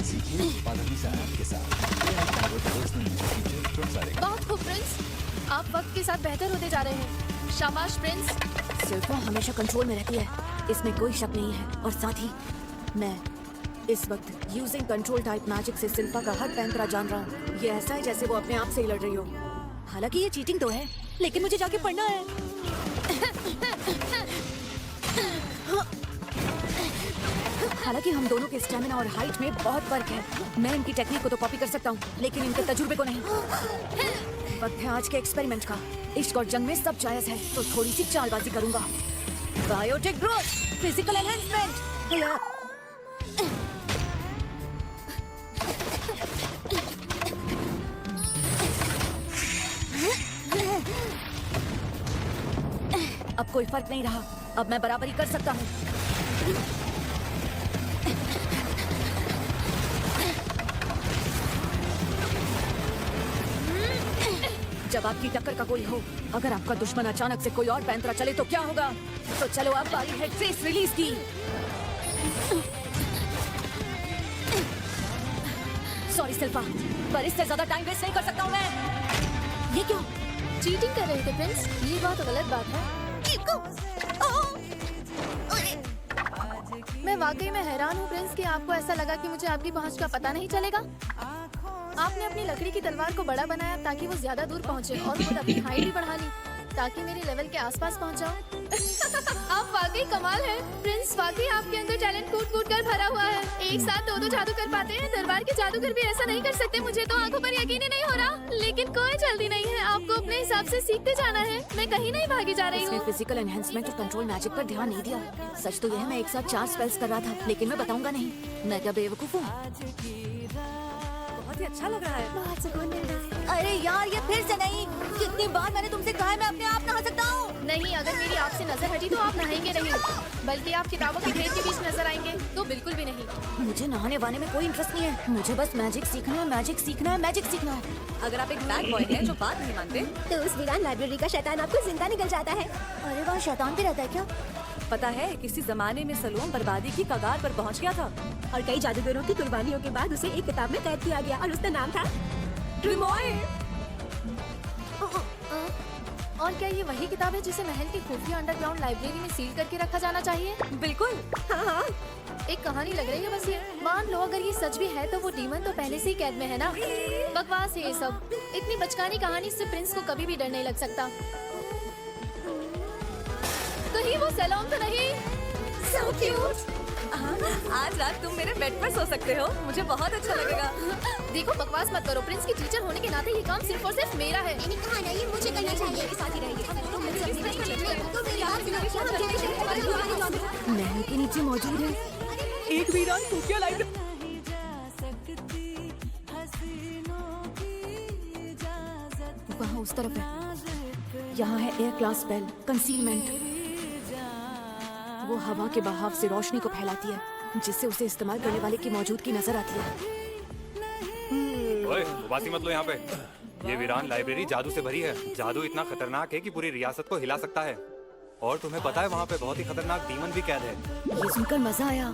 सीखिए पादनीसा ऐप के साथ। बहुत खूब प्रिंस, आप वक्त के साथ बेहतर होते जा रहे हैं। शाबाश प्रिंस। सिल्फा हमेशा कंट्रोल में रहती है, इसमें कोई शक नहीं है। और साथ ही मैं इस वक्त यूजिंग कंट्रोल टाइप मैजिक से सिल्फा का हर पैंतरा जान रहा हूँ। ये ऐसा है जैसे वो अपने आप से ही लड़ रही हो। हालांकि ये चीटिंग तो है, लेकिन मुझे जाके पढ़ना है। हालांकि हम दोनों के स्टेमिना और हाइट में बहुत फर्क है। मैं इनकी टेक्निक को तो कॉपी कर सकता हूँ, लेकिन इनके तजुर्बे को नहीं। वक्त है आज के एक्सपेरिमेंट का। इश्क और जंग में सब जायज है, तो थोड़ी सी चालबाजी करूंगा। Biotic growth, physical enhancement. अब कोई फर्क नहीं रहा, अब मैं बराबरी कर सकता हूँ। जब आपकी टक्कर का कोई हो, अगर आपका दुश्मन अचानक से कोई और पैंतरा चले तो क्या होगा? तो चलो अब बारी है ट्रेस रिलीज की। सॉरी सिल्फा, पर इससे ज्यादा टाइम वेस्ट नहीं कर सकता हूँ मैं। ये क्यों? चीटिंग कर रहे थे प्रिंस, ये बहुत गलत बात है। मैं वाकई में हैरान हूँ प्रिंस कि आपको ऐसा लगा कि मुझे आपकी पहुँच का पता नहीं चलेगा। आपने अपनी लकड़ी की तलवार को बड़ा बनाया ताकि वो ज्यादा दूर पहुँचे, और खुद अपनी हाइट भी बढ़ा ली ताकि मेरे लेवल के आसपास पहुँच जाओ। आप वाकई कमाल हैं प्रिंस, वाकई आपके अंदर टैलेंट कूट कूट कर भरा हुआ है। एक साथ दो जादू कर पाते हैं, दरबार के जादूगर भी ऐसा नहीं कर सकते। मुझे तो आंखों पर यकीन ही नहीं हो रहा, लेकिन कोई जल्दी नहीं है। आपको अपने हिसाब से सीखते जाना है, मैं कहीं नहीं भागी जा रही हूँ। फिजिकल एनहांसमेंट और कंट्रोल मैजिक पर ध्यान नहीं दिया। सच तो यह है मैं एक साथ 4 स्पेल्स कर रहा था, लेकिन मैं बताऊंगा नहीं। मैं क्या बेवकूफ हूँ? बहुत ही अच्छा लग रहा है। बहुत सुकून मिल रहा है। अरे यार, ये फिर से नहीं। कितनी बार मैंने तुमसे कहा है मैं अपने आप नहा सकता हूँ। नहीं, अगर मेरी आपसे नजर हटी तो आप नहाएंगे नहीं, बल्कि आप किताबों के ढेर के बीच नजर आएंगे, तो बिल्कुल भी नहीं। मुझे नहाने वाने में कोई इंटरेस्ट नहीं है। मुझे बस मैजिक सीखना है, मैजिक सीखना है, मैजिक सीखना है। अगर आप एक बैड बॉय हैं जो बात नहीं मानते, तो उस वीरान लाइब्रेरी का शैतान आपको जिंदा निकल जाता है। अरे वहाँ शैतान भी रहता है क्या? पता है किसी जमाने में सलोम बर्बादी की कगार पर पहुंच गया था, और कई जादूगरों की कुर्बानियों के बाद उसे एक किताब में कैद किया गया, और उसका नाम था ट्रिमॉय। और क्या ये वही किताब है जिसे महल की खुफिया अंडरग्राउंड लाइब्रेरी में सील करके रखा जाना चाहिए? बिल्कुल। हाँ, एक कहानी लग रही है बस ये। मान लो अगर ये सच भी है तो वो डीमन तो पहले से ही कैद में है ना। बकवास है ये सब। इतनी बचकानी कहानी से प्रिंस को कभी भी डर नहीं लग सकता। कहीं वो सलोम तो नहीं? so cute। आज रात तुम मेरे बेड पर सो सकते हो, मुझे बहुत अच्छा लगेगा। देखो बकवास मत करो, प्रिंस की टीचर होने के नाते ये काम सिर्फ और सिर्फ मेरा है। मैंने कहा ना, ये मुझे करना चाहिए। मेरे साथ ही रहिए। महल के नीचे मौजूद है एक वीरान खुफिया लाइब्रेरी। वहाँ उस तरफ है। यहाँ है एयर क्लास स्पेल कंसीलमेंट। वो हवा के बहाव से रोशनी को फैलाती है, जिससे उसे इस्तेमाल करने वाले की मौजूदगी नजर आती है। ओए, उबासी मत लो यहाँ पे। ये वीरान लाइब्रेरी जादू से भरी है। जादू इतना खतरनाक है कि पूरी रियासत को हिला सकता है। और तुम्हें पता है वहाँ पे बहुत ही खतरनाक डीमन भी कैद है। ये सुनकर मजा आया।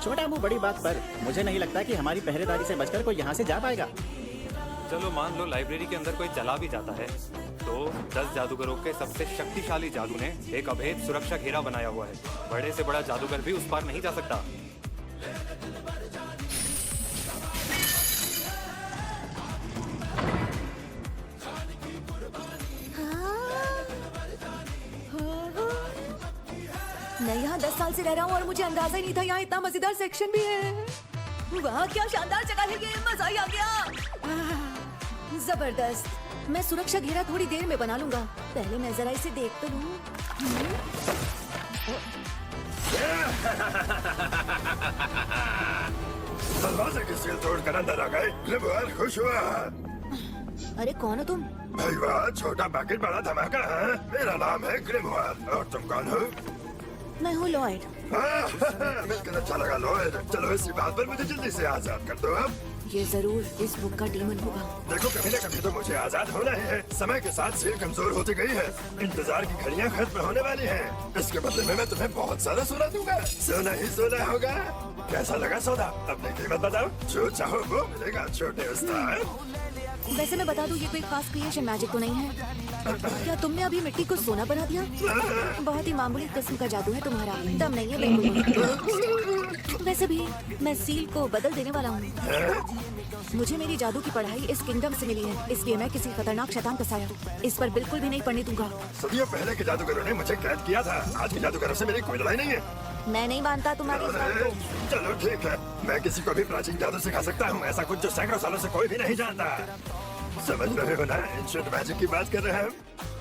छोटा मुंह बड़ी बात पर मुझे नहीं लगता कि हमारी पहरेदारी से बचकर कोई यहाँ से जा पाएगा। चलो मान लो लाइब्रेरी के अंदर कोई चला भी जाता है, तो 10 जादूगरों के सबसे शक्तिशाली जादू ने एक अभेद सुरक्षा घेरा बनाया हुआ है। बड़े से बड़ा जादूगर भी उस पार नहीं जा सकता। मैं यहाँ 10 साल से रह रहा हूँ और मुझे अंदाजा ही नहीं था यहाँ इतना मजेदार सेक्शन भी है। वाह क्या शानदार जगह है ये, मजा ही आ गया। जबरदस्त। मैं सुरक्षा घेरा थोड़ी देर में बना लूंगा। पहले मैं जरा इसे देख तो लूं। दरवाजे की सील तोड़कर अंदर आ गए। ग्रिमवार खुश हुआ। अरे कौन हो तुम? भाई वाह, छोटा पैकेट बड़ा धमाका है। मेरा नाम है ग्रिमवार। और तुम कौन हो? मैं हूँ लॉयड। मिलकर अच्छा लगा लॉयड। चलो इसी बात पर मुझे जल्दी से आजाद कर दो अब। ये जरूर इस बुक का डीमन होगा। देखो कभी न कभी तो मुझे आजाद होना ही है। समय के साथ सेल कमजोर होती गई है। इंतजार की घड़ियां खत्म होने वाली हैं। इसके बदले में मैं तुम्हें बहुत सारा सोना दूंगा। सोना ही सोना होगा। कैसा लगा सौदा? अपनी कीमत बताओ। जो चाहो वो मिलेगा छोटे उस्ताद। वैसे मैं बता दूं, ये कोई खास क्रिएशन मैजिक तो नहीं है। क्या तुमने अभी मिट्टी को सोना बना दिया? बहुत ही मामूली किस्म का जादू है तुम्हारा। दम नहीं है बिल्कुल। वैसे भी मैं सील को बदल देने वाला हूँ। मुझे मेरी जादू की पढ़ाई इस किंगडम से मिली है, इसलिए मैं किसी खतरनाक शैतान का साया इस पर बिल्कुल भी नहीं पढ़ने दूंगा। सदियों पहले के जादूगरों ने मुझे कैद किया था। आज के जादूगरों से मेरी कोई लड़ाई नहीं है। मैं नहीं मानता तुम्हारी इस बात को। चलो ठीक है, मैं किसी को भी प्राचीन जादू सिखा सकता हूँ। ऐसा कुछ जो सैकड़ों सालों से कोई भी नहीं जानता। समझ रहे हो ना? एंशिएंट मैजिक की बात कर रहे हैं हम।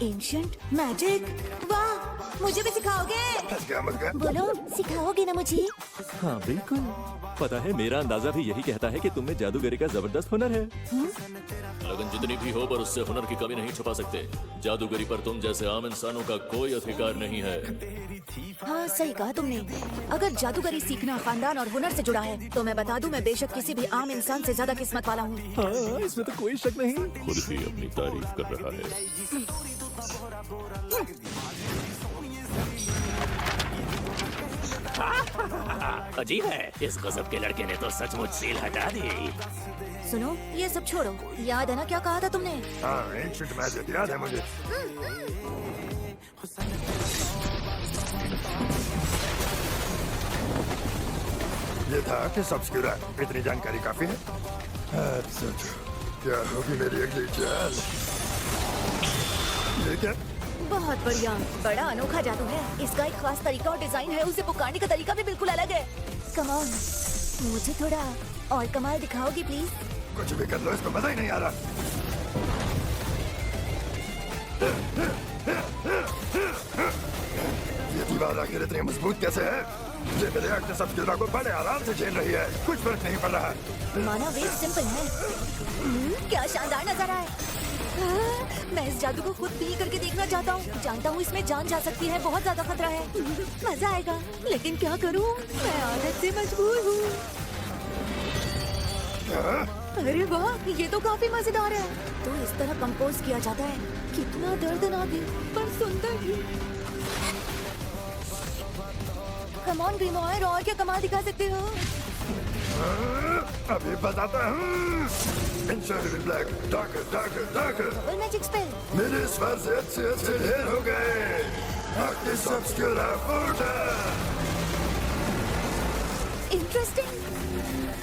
Ancient magic? वाह, मुझे भी सिखाओगे? फंस गया मत गया। बोलो, सिखाओगे ना मुझे? हाँ बिल्कुल, पता है मेरा अंदाजा भी यही कहता है कि तुम में जादूगरी का जबरदस्त हुनर है। लगन जितनी भी हो पर उससे हुनर की कमी नहीं छुपा सकते। जादूगरी पर तुम जैसे आम इंसानों का कोई अधिकार नहीं है। हाँ सही कहा तुमने। अगर जादूगरी सीखना खानदान और हुनर से जुड़ा है तो मैं बता दूं, मैं बेशक किसी भी आम इंसान से ज्यादा किस्मत वाला हूँ। हाँ, इसमें तो कोई शक नहीं। खुद ही अपनी तारीफ कर रहा है। अजीब है, इस गजब के लड़के ने तो सचमुच सील हटा दी। सुनो, ये सब छोड़ो। याद है ना क्या कहा था तुमने? हाँ, एंशिएंट मैजिक याद है मुझे। ये था कि सबस्क्यूरा। इतनी जानकारी काफी है। अब सोचो क्या होगी मेरी अगली चाल। ये क्या? बहुत बढ़िया, बड़ा अनोखा जादू है। इसका एक खास तरीका और डिजाइन है। उसे पुकारने का तरीका भी बिल्कुल अलग है। कम ऑन, मुझे थोड़ा और कमाल दिखाओगी प्लीज? कुछ भी कर लो, इसको मजा ही नहीं आ रहा। ये दीवार आखिर इतनी मजबूत कैसे है? ये मेरे एक्ट सबस्क्यूरा को बड़े आराम से झेल रही है। कुछ फर्क नहीं पड़ रहा। माना वेट सिंपल है। क्या शानदार नजारा है। मैं इस जादू को खुद फील करके देखना चाहता हूँ। जानता हूँ इसमें जान जा सकती है, बहुत ज्यादा खतरा है। मजा आएगा, लेकिन क्या करूँ? मैं आदत से मजबूर हूँ। अरे वाह, ये तो काफी मजेदार है। तो इस तरह कंपोज किया जाता है। कितना दर्दनाक है पर सुंदर भी। कम ऑन ग्रिमोयर, और क्या कमाल दिखा सकते हो? अभी बताता हूँ। Ancient black, darker, darker, darker. Double magic spell. मेरे स्वर से अच्छे ढेर हो गए। आपके सबस्क्यूरा फूटा। इंटरेस्टिंग।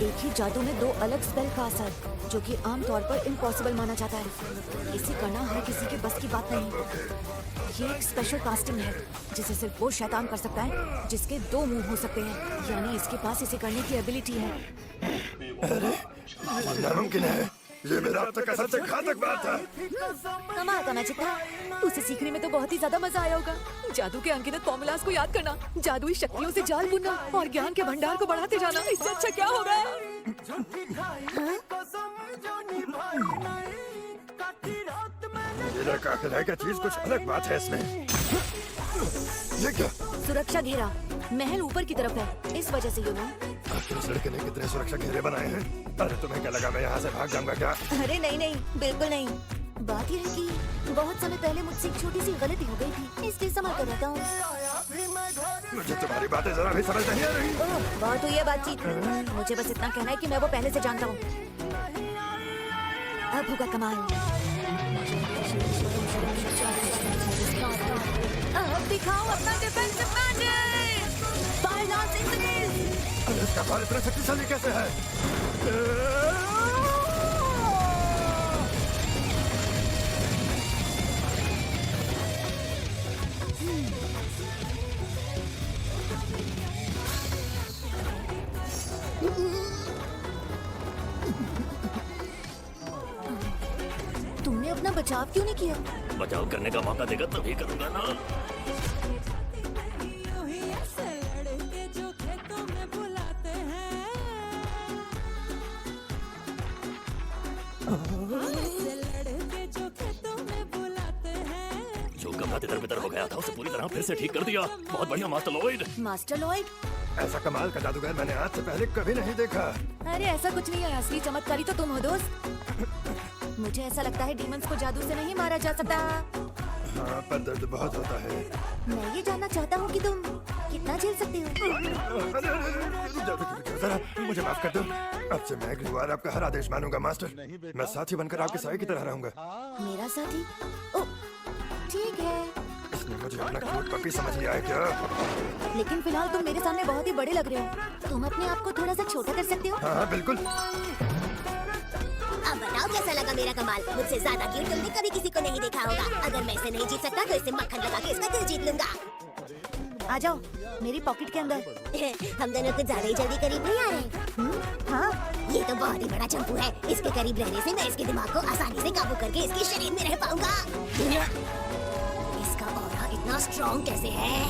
एक ही जादू में दो अलग स्पेल का असर, जो कि आमतौर पर इम्पॉसिबल माना जाता है। इसे करना हर किसी के बस की बात नहीं। ये एक स्पेशल कास्टिंग है जिसे सिर्फ वो शैतान कर सकता है जिसके दो मुंह हो सकते हैं, यानी इसके पास इसे करने की एबिलिटी है। अरे नामुमकिन है। ये मेरा अब तक का सबसे घातक बात था। कमाल का मैजिक था। उसे सीखने में तो बहुत ही ज्यादा मजा आया होगा। जादू के अनगिनत फॉर्मूलाज को याद करना, जादुई शक्तियों से जाल बुनना और ज्ञान के भंडार को बढ़ाते जाना। इससे अच्छा क्या होगा? ये लड़का है क्या चीज? कुछ अलग बात है इसमें। ये क्या? सुरक्षा घेरा। महल ऊपर की तरफ है, इस वजह से आखिर इस लड़के ने कितने सुरक्षा घेरे बनाए हैं? अरे तुम्हें क्या लगा मैं यहाँ से भाग जाऊंगा क्या? अरे नहीं नहीं, बिल्कुल नहीं। बात यह है कि बहुत समय पहले मुझसे एक छोटी सी गलती हो गई थी, इसलिए संभाल कर रहता हूँ। मुझे तुम्हारी बातें जरा भी समझ नहीं आ रही। बहुत हुई है बातचीत। मुझे बस इतना कहना है कि मैं वो पहले से जानता हूँ। अब होगा कमाल। अब दिखाओ अपना defensive magic. Fire launch instant. अरे इसका फायर इतना शक्तिशाली कैसे है? तुमने अपना बचाव क्यों नहीं किया? बचाव करने का मौका देगा तभी करूंगा ना। जो गमला तितर बितर हो गया था उसे पूरी तरह फिर से ठीक कर दिया। बहुत बढ़िया मास्टर लॉयड। Master Lloyd? ऐसा कमाल का जादूगर मैंने आज से पहले कभी नहीं देखा। अरे ऐसा कुछ नहीं है, असली चमत्कारी तो तुम हो दोस्त। मुझे ऐसा लगता है डीमंस को जादू से नहीं मारा जा सकता। हाँ, पर दर्द बहुत होता है। मैं ये जानना चाहता हूँ कि तुम कितना झेल सकते हो। जरा मुझे माफ कर दो। अब से मैं अगली बार आपका हर आदेश मानूंगा मास्टर। मैं साथी बनकर आपके साए की तरह रहूंगा। मेरा साथी? ओ, ठीक है। इसने मुझे अपना क्यूट पपी समझ लिया है क्या? लेकिन फिलहाल तुम मेरे सामने बहुत ही बड़े लग रहे हो। तुम अपने आप को थोड़ा सा छोटा कर सकते हो? हाँ हाँ बिल्कुल। अब बताओ कैसा लगा मेरा कमाल। मुझसे ज्यादा क्यूट तुमने कभी किसी को नहीं देखा होगा। अगर मैं इसे नहीं जीत सकता तो इसे मक्खन लगा के इसका दिल जीत लूंगा। आ जाओ मेरी पॉकेट के अंदर। हम दोनों कुछ ज्यादा ही जल्दी करीब नहीं आ रहे। हाँ, ये तो बहुत ही बड़ा चंपू है। इसके करीब रहने से मैं इसके दिमाग को आसानी से काबू करके इसके शरीर में रह पाऊंगा। इसका ऑरा इतना स्ट्रॉन्ग कैसे है?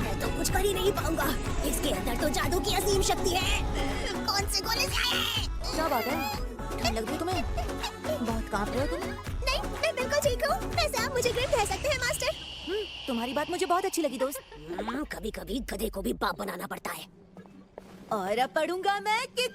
मैं तो कुछ कर ही नहीं पाऊंगा। इसके अंदर तो जादू की असीम शक्ति है। कौन से गोले से आए हैं? क्या बात है? ठंड लग रही तुम्हें? बहुत कांप रहे हो तुम। नहीं, मैं बिल्कुल ठीक हूँ। वैसे आप मुझे ग्रेट कह सकते हैं मास्टर। तुम्हारी बात मुझे बहुत अच्छी लगी दोस्त। कभी कभी गधे को भी बाप बनाना पड़ता है। और अब पढ़ूंगा मैं कि